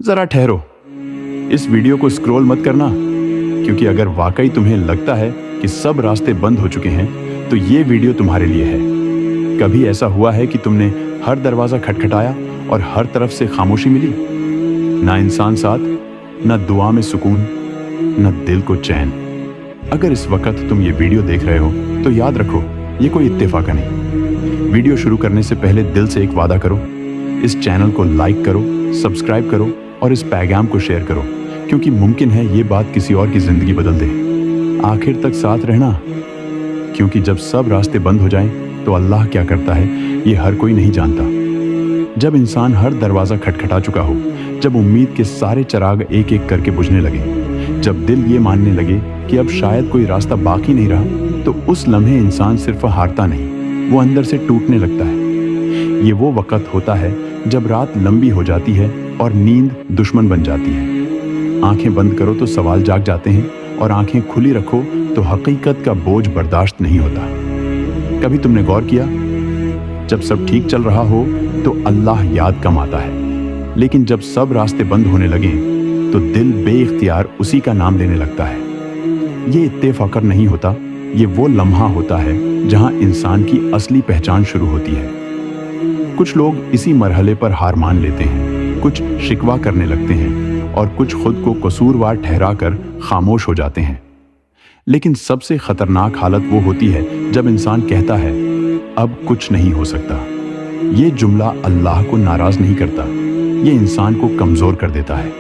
जरा ठहरो, इस वीडियो को स्क्रॉल मत करना, क्योंकि अगर वाकई तुम्हें लगता है कि सब रास्ते बंद हो चुके हैं तो ये वीडियो तुम्हारे लिए है। कभी ऐसा हुआ है कि तुमने हर दरवाजा खटखटाया और हर तरफ से खामोशी मिली? ना इंसान साथ, ना दुआ में सुकून, ना दिल को चैन। अगर इस वक्त तुम ये वीडियो देख रहे हो तो याद रखो, ये कोई इत्तेफाक नहीं। वीडियो शुरू करने से पहले दिल से एक वादा करो, इस चैनल को लाइक करो, सब्सक्राइब करो और इस पैगाम को शेयर करो, क्योंकि मुमकिन है ये बात किसी और की जिंदगी बदल दे। आखिर तक साथ रहना, क्योंकि जब सब रास्ते बंद हो जाएं तो अल्लाह क्या करता है ये हर कोई नहीं जानता। जब इंसान हर दरवाज़ा खटखटा चुका हो, जब उम्मीद के सारे चिराग एक एक करके बुझने लगे, जब दिल ये मानने लगे कि अब शायद कोई रास्ता बाकी नहीं रहा, तो उस लम्हे इंसान सिर्फ हारता नहीं, वो अंदर से टूटने लगता है। ये वो वक्त होता है जब रात लंबी हो जाती है और नींद दुश्मन बन जाती है। आंखें बंद करो तो सवाल जाग जाते हैं, और आंखें खुली रखो तो हकीकत का बोझ बर्दाश्त नहीं होता। कभी तुमने गौर किया, जब सब ठीक चल रहा हो तो अल्लाह याद कम आता है, लेकिन जब सब रास्ते बंद होने लगे तो दिल बेइख्तियार उसी का नाम लेने लगता है। ये इत्तेफाक नहीं होता, ये वो लम्हा होता है जहां इंसान की असली पहचान शुरू होती है। कुछ लोग इसी मरहले पर हार मान लेते हैं, कुछ शिकवा करने लगते हैं और कुछ खुद को कसूरवार ठहराकर खामोश हो जाते हैं। लेकिन सबसे खतरनाक हालत वो होती है जब इंसान कहता है अब कुछ नहीं हो सकता। ये जुमला अल्लाह को नाराज नहीं करता, ये इंसान को कमजोर कर देता है।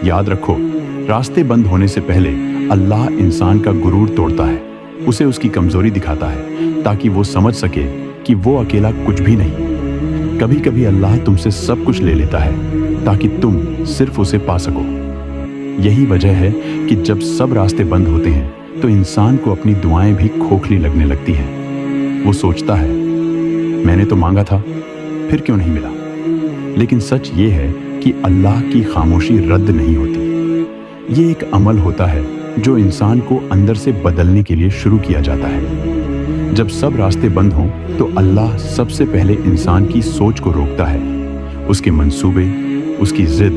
याद रखो, रास्ते बंद होने से पहले अल्लाह इंसान का गुरूर तोड़ता है, उसे उसकी कमजोरी दिखाता है ताकि वो समझ सके कि वो अकेला कुछ भी नहीं। कभी कभी अल्लाह तुमसे सब कुछ ले लेता है ताकि तुम सिर्फ उसे पा सको। यही वजह है कि जब सब रास्ते बंद होते हैं तो इंसान को अपनी दुआएं भी खोखली लगने लगती हैं। वो सोचता है मैंने तो मांगा था, फिर क्यों नहीं मिला? लेकिन सच ये है कि अल्लाह की खामोशी रद्द नहीं होती। ये एक अमल होता है जो इंसान को अंदर से बदलने के लिए शुरू किया जाता है। जब सब रास्ते बंद हों तो अल्लाह सबसे पहले इंसान की सोच को रोकता है, उसके मंसूबे, उसकी जिद,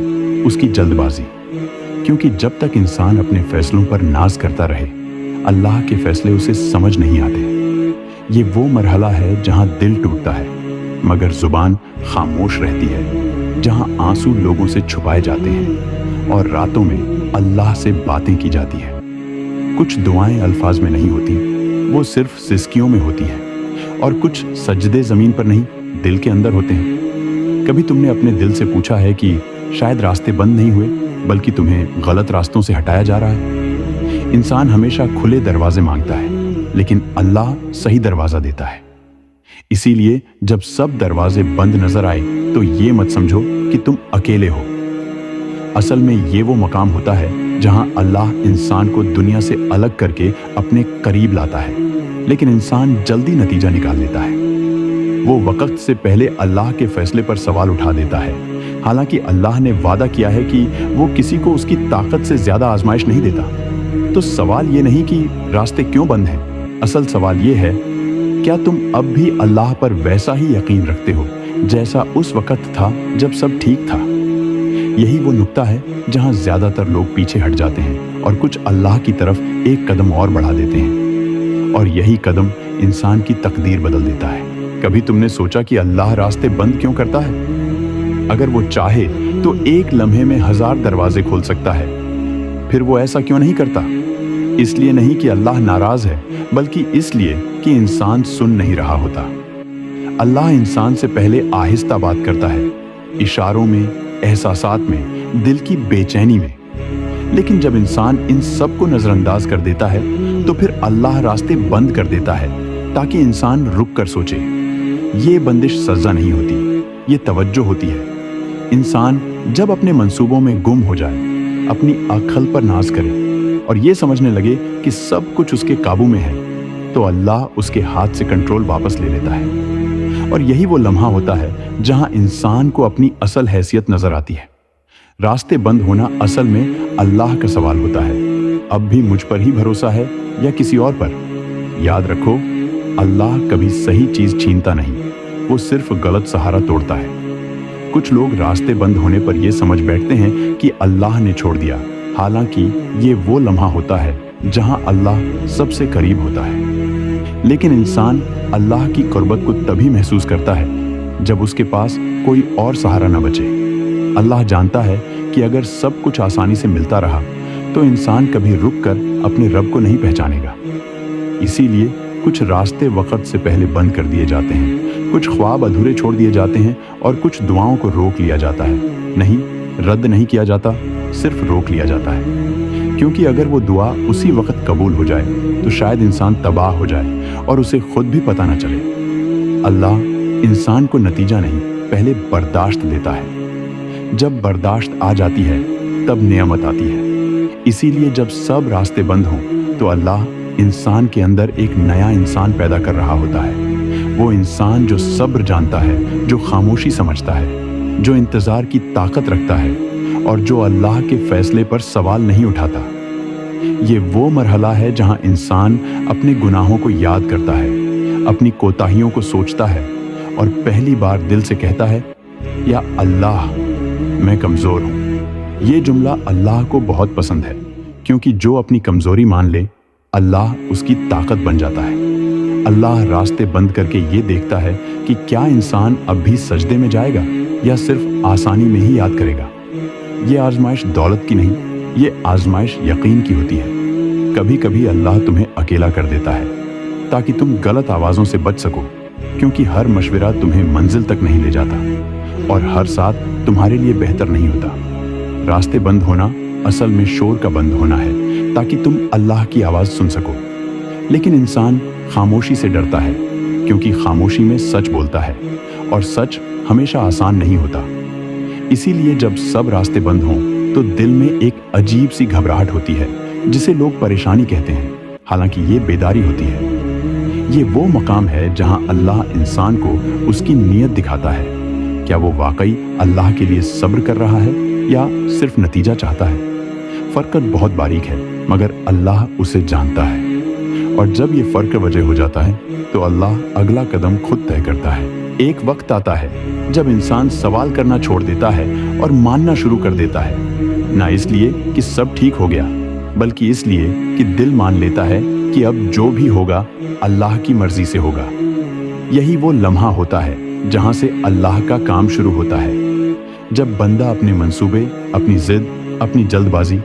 उसकी जल्दबाजी। क्योंकि जब तक इंसान अपने फैसलों पर नाज करता रहे, अल्लाह के फैसले उसे समझ नहीं आते। ये वो मरहला है जहां दिल टूटता है मगर जुबान खामोश रहती है, जहां आंसू लोगों से छुपाए जाते हैं और रातों में अल्लाह से बातें की जाती है। कुछ दुआएं अल्फाज में नहीं होती, वो सिर्फ सिसकियों में होती हैं, और कुछ सजदे जमीन पर नहीं, दिल के अंदर होते हैं। कभी तुमने अपने दिल से पूछा है कि शायद रास्ते बंद नहीं हुए, बल्कि तुम्हें गलत रास्तों से हटाया जा रहा है? इंसान हमेशा खुले दरवाजे मांगता है, लेकिन अल्लाह सही दरवाजा देता है। इसीलिए जब सब दरवाजे बंद नजर आए तो ये मत समझो कि तुम अकेले हो। असल में ये वो मकाम होता है जहां अल्लाह इंसान को दुनिया से अलग करके अपने करीब लाता है, लेकिन इंसान जल्दी नतीजा निकाल लेता है। वो वक्त से पहले अल्लाह के फैसले पर सवाल उठा देता है, हालांकि अल्लाह ने वादा किया है कि वो किसी को उसकी ताकत से ज्यादा आजमाइश नहीं देता। तो सवाल ये नहीं कि रास्ते क्यों बंद हैं, असल सवाल ये है क्या तुम अब भी अल्लाह पर वैसा ही यकीन रखते हो जैसा उस वक्त था जब सब ठीक था? यही वो नुक्ता है जहां ज्यादातर लोग पीछे हट जाते हैं और कुछ अल्लाह की तरफ एक कदम और बढ़ा देते हैं, और यही कदम इंसान की तकदीर बदल देता है। कभी तुमने सोचा कि अल्लाह रास्ते बंद क्यों करता है? अगर वो चाहे तो एक लम्हे में 1000 दरवाजे खोल सकता है, फिर वो ऐसा क्यों नहीं करता? इसलिए नहीं कि अल्लाह नाराज है, बल्कि इसलिए कि इंसान सुन नहीं रहा होता। अल्लाह इंसान से पहले आहिस्ता बात करता है, इशारों में, एहसासात में, दिल की बेचैनी में। लेकिन जब इंसान इन सब को नजरअंदाज कर देता है तो फिर अल्लाह रास्ते बंद कर देता है ताकि इंसान रुक कर सोचे। ये बंदिश सजा नहीं होती, ये तवज्जो होती है। इंसान जब अपने मंसूबों में गुम हो जाए, अपनी अक्ल पर नाज करे और ये समझने लगे कि सब कुछ उसके काबू में है, तो अल्लाह उसके हाथ से कंट्रोल वापस ले लेता है। और यही वो लम्हा होता है जहां इंसान को अपनी असल हैसियत नजर आती है। रास्ते बंद होना असल में अल्लाह का सवाल होता है, अब भी मुझ पर ही भरोसा है या किसी और पर? याद रखो, अल्लाह कभी सही चीज छीनता नहीं, वो सिर्फ गलत सहारा तोड़ता है। कुछ लोग रास्ते बंद होने पर ये समझ बैठते हैं कि अल्लाह ने छोड़ दिया, हालांकि ये वो लम्हा होता है जहां अल्लाह सबसे करीब होता है। लेकिन इंसान अल्लाह की कुर्बत को तभी महसूस करता है जब उसके पास कोई और सहारा न बचे। अल्लाह जानता है कि अगर सब कुछ आसानी से मिलता रहा तो इंसान कभी रुककर अपने रब को नहीं पहचानेगा। इसीलिए कुछ रास्ते वक्त से पहले बंद कर दिए जाते हैं, कुछ ख्वाब अधूरे छोड़ दिए जाते हैं और कुछ दुआओं को रोक लिया जाता है। नहीं, रद्द नहीं किया जाता, सिर्फ रोक लिया जाता है। क्योंकि अगर वो दुआ उसी वक्त कबूल हो जाए तो शायद इंसान तबाह हो जाए और उसे खुद भी पता न चले। अल्लाह इंसान को नतीजा नहीं, पहले बर्दाश्त देता है। जब बर्दाश्त आ जाती है तब नेमत आती है। इसीलिए जब सब रास्ते बंद हों तो अल्लाह इंसान के अंदर एक नया इंसान पैदा कर रहा होता है। वो इंसान जो सब्र जानता है, जो खामोशी समझता है, जो इंतज़ार की ताकत रखता है और जो अल्लाह के फैसले पर सवाल नहीं उठाता। ये वो मरहला है जहाँ इंसान अपने गुनाहों को याद करता है, अपनी कोताहियों को सोचता है और पहली बार दिल से कहता है, या अल्लाह मैं कमज़ोर हूँ। ये जुमला अल्लाह को बहुत पसंद है, क्योंकि जो अपनी कमज़ोरी मान ले अल्लाह उसकी ताकत बन जाता है। अल्लाह रास्ते बंद करके ये देखता है कि क्या इंसान अब भी सजदे में जाएगा या सिर्फ आसानी में ही याद करेगा। ये आजमाइश दौलत की नहीं, ये आजमाइश यकीन की होती है। कभी कभी अल्लाह तुम्हें अकेला कर देता है ताकि तुम गलत आवाज़ों से बच सको, क्योंकि हर मशवरा तुम्हें मंजिल तक नहीं ले जाता और हर साथ तुम्हारे लिए बेहतर नहीं होता। रास्ते बंद होना असल में शोर का बंद होना है, ताकि तुम अल्लाह की आवाज़ सुन सको। लेकिन इंसान खामोशी से डरता है, क्योंकि खामोशी में सच बोलता है और सच हमेशा आसान नहीं होता। इसीलिए जब सब रास्ते बंद हों तो दिल में एक अजीब सी घबराहट होती है, जिसे लोग परेशानी कहते हैं, हालांकि ये बेदारी होती है। ये वो मकाम है जहां अल्लाह इंसान को उसकी नीयत दिखाता है। क्या वो वाकई अल्लाह के लिए सब्र कर रहा है या सिर्फ नतीजा चाहता है? फर्क बहुत बारीक है, मगर अल्लाह उसे जानता है। और जब ये फर्क वजह हो जाता है तो अल्लाह अगला कदम खुद तय करता है। एक वक्त आता है जब इंसान सवाल करना छोड़ देता है और मानना शुरू कर देता है, ना इसलिए कि सब ठीक हो गया, बल्कि इसलिए कि दिल मान लेता है कि अब जो भी होगा अल्लाह की मर्जी से होगा। यही वो लम्हा होता है जहां से अल्लाह का काम शुरू होता है। जब बंदा अपने मंसूबे, अपनी जिद, अपनी जल्दबाजी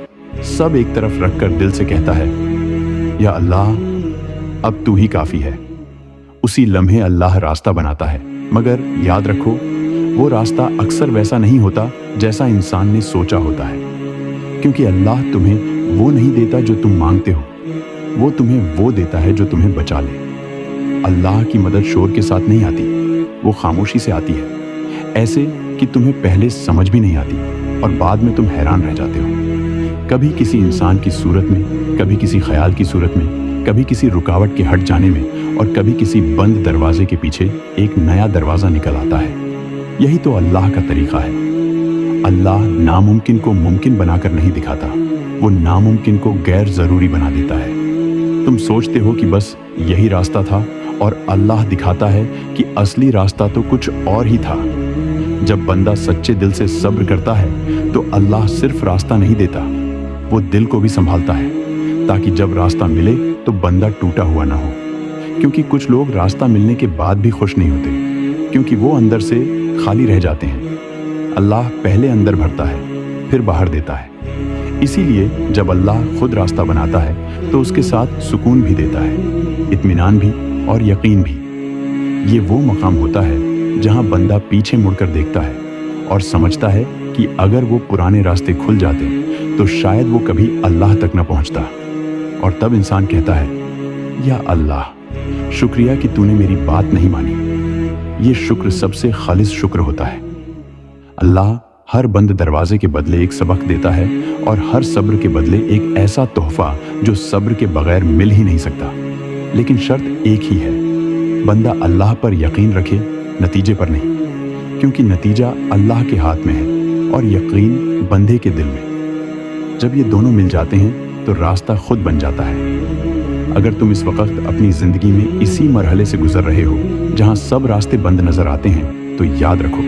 सब एक तरफ रखकर दिल से कहता है, या अल्लाह अब तू ही काफ़ी है, उसी लम्हे अल्लाह रास्ता बनाता है। मगर याद रखो, वो रास्ता अक्सर वैसा नहीं होता जैसा इंसान ने सोचा होता है, क्योंकि अल्लाह तुम्हें वो नहीं देता जो तुम मांगते हो, वो तुम्हें वो देता है जो तुम्हें बचा ले। अल्लाह की मदद शोर के साथ नहीं आती, वो खामोशी से आती है, ऐसे कि तुम्हें पहले समझ भी नहीं आती और बाद में तुम हैरान रह जाते हो। कभी किसी इंसान की सूरत में, कभी किसी ख्याल की सूरत में, कभी किसी रुकावट के हट जाने में और कभी किसी बंद दरवाजे के पीछे एक नया दरवाज़ा निकल आता है। यही तो अल्लाह का तरीक़ा है। अल्लाह नामुमकिन को मुमकिन बनाकर नहीं दिखाता, वो नामुमकिन को गैर ज़रूरी बना देता है। तुम सोचते हो कि बस यही रास्ता था और अल्लाह दिखाता है कि असली रास्ता तो कुछ और ही था। जब बंदा सच्चे दिल से सब्र करता है तो अल्लाह सिर्फ रास्ता नहीं देता, वो दिल को भी संभालता है, ताकि जब रास्ता मिले तो बंदा टूटा हुआ ना हो। क्योंकि कुछ लोग रास्ता मिलने के बाद भी खुश नहीं होते, क्योंकि वो अंदर से खाली रह जाते हैं। अल्लाह पहले अंदर भरता है, फिर बाहर देता है। इसीलिए जब अल्लाह खुद रास्ता बनाता है तो उसके साथ सुकून भी देता है, इत्मीनान भी और यकीन भी। ये वो मकाम होता है जहां बंदा पीछे मुड़कर देखता है और समझता है कि अगर वो पुराने रास्ते खुल जाते तो शायद वो कभी अल्लाह तक न पहुंचता। और तब इंसान कहता है, या अल्लाह शुक्रिया कि तूने मेरी बात नहीं मानी। ये शुक्र सबसे खालिस शुक्र होता है। अल्लाह हर बंद दरवाजे के बदले एक सबक देता है और हर सब्र के बदले एक ऐसा तोहफा जो सब्र के बगैर मिल ही नहीं सकता। लेकिन शर्त एक ही है, बंदा अल्लाह पर यकीन रखे, नतीजे पर नहीं, क्योंकि नतीजा अल्लाह के हाथ में है और यकीन बंदे के दिल में। जब ये दोनों मिल जाते हैं तो रास्ता खुद बन जाता है। अगर तुम इस वक्त अपनी ज़िंदगी में इसी मरहले से गुजर रहे हो जहां सब रास्ते बंद नज़र आते हैं, तो याद रखो,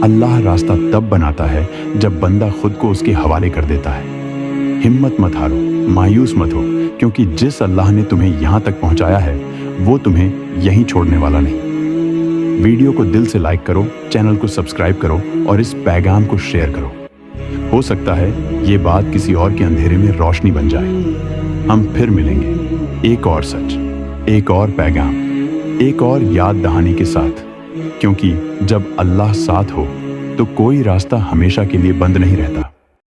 अल्लाह रास्ता तब बनाता है जब बंदा खुद को उसके हवाले कर देता है। हिम्मत मत हारो, मायूस मत हो, क्योंकि जिस अल्लाह ने तुम्हें यहाँ तक पहुँचाया है वो तुम्हें यहीं छोड़ने वाला नहीं। वीडियो को दिल से लाइक करो, चैनल को सब्सक्राइब करो और इस पैगाम को शेयर करो। हो सकता है ये बात किसी और के अंधेरे में रोशनी बन जाए। हम फिर मिलेंगे एक और सच, एक और पैगाम, एक और याद दहानी के साथ, क्योंकि जब अल्लाह साथ हो तो कोई रास्ता हमेशा के लिए बंद नहीं रहता।